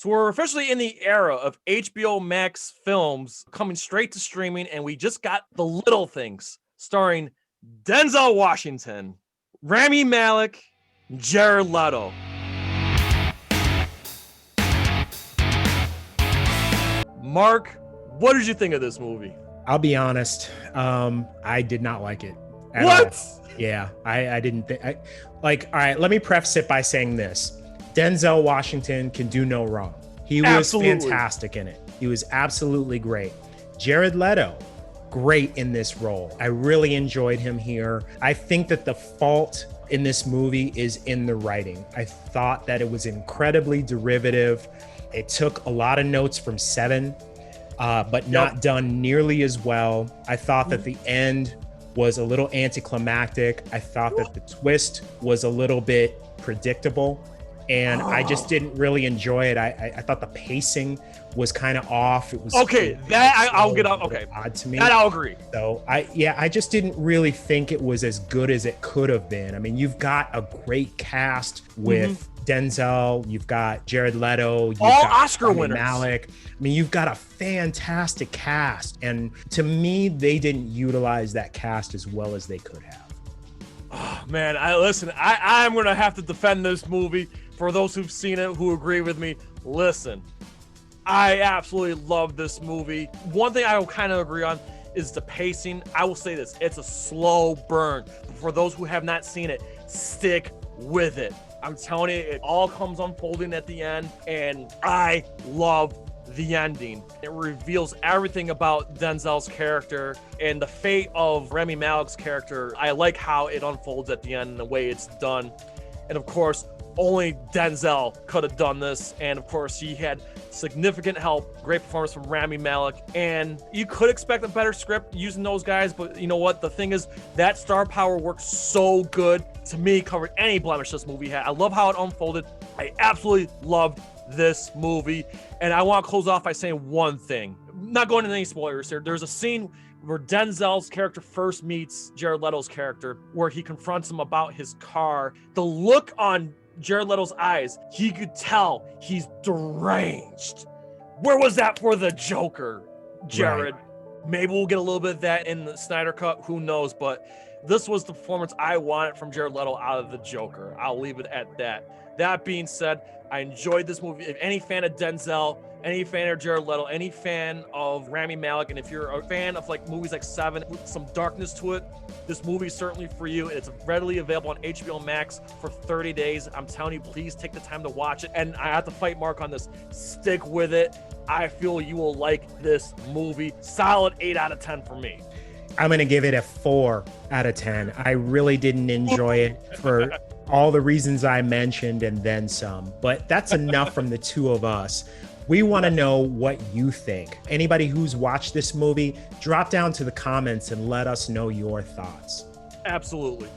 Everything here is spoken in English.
So we're officially in the era of HBO Max films coming straight to streaming, and we just got The Little Things, starring Denzel Washington, Rami Malek, Jared Leto. Marq, what did you think of this movie? I'll be honest, I did not like it at What? all. Yeah, I didn't think. All right, let me preface it by saying this. Denzel Washington can do no wrong. He was fantastic in it. He was absolutely great. Jared Leto, great in this role. I really enjoyed him here. I think that the fault in this movie is in the writing. I thought that it was incredibly derivative. It took a lot of notes from Seven, but not done nearly as well. I thought that the end was a little anticlimactic. I thought that the twist was a little bit predictable, and I just didn't really enjoy it. I thought the pacing was kind of off. It was okay. I'll get up. Okay, odd to me. That I'll agree. So I just didn't really think it was as good as it could have been. I mean, you've got a great cast with Denzel, you've got Jared Leto, you've got Oscar Rami winners. Malek. I mean, you've got a fantastic cast, and to me, they didn't utilize that cast as well as they could have. Oh, man, I'm gonna have to defend this movie for those who've seen it, who agree with me. Listen, I absolutely love this movie. One thing I will kind of agree on is the pacing. I will say this, it's a slow burn. For those who have not seen it, stick with it. I'm telling you, it all comes unfolding at the end, and I love the ending. It reveals everything about Denzel's character and the fate of Rami Malek's character. I like how it unfolds at the end and the way it's done. And of course, only Denzel could have done this. And of course, he had significant help. Great performance from Rami Malek. And you could expect a better script using those guys, but you know what? The thing is, that star power worked so good. To me, covered any blemish this movie had. I love how it unfolded. I absolutely loved this movie. And I want to close off by saying one thing. I'm not going into any spoilers here. There's a scene where Denzel's character first meets Jared Leto's character, where he confronts him about his car. The look on Jared Leto's eyes, he could tell he's deranged. Where was that for the Joker, Jared? Right. Maybe we'll get a little bit of that in the Snyder Cut, who knows, but this was the performance I wanted from Jared Leto out of the Joker. I'll leave it at that. That being said, I enjoyed this movie. If any fan of Denzel, any fan of Jared Leto, any fan of Rami Malek, and if you're a fan of like movies like Seven with some darkness to it, this movie is certainly for you. It's readily available on HBO Max for 30 days. I'm telling you, please take the time to watch it. And I have to fight Marq on this. Stick with it. I feel you will like this movie. Solid 8 out of 10 for me. I'm going to give it a 4 out of 10. I really didn't enjoy it for all the reasons I mentioned and then some, but that's enough from the two of us. We want to know what you think. Anybody who's watched this movie, drop down to the comments and let us know your thoughts. Absolutely.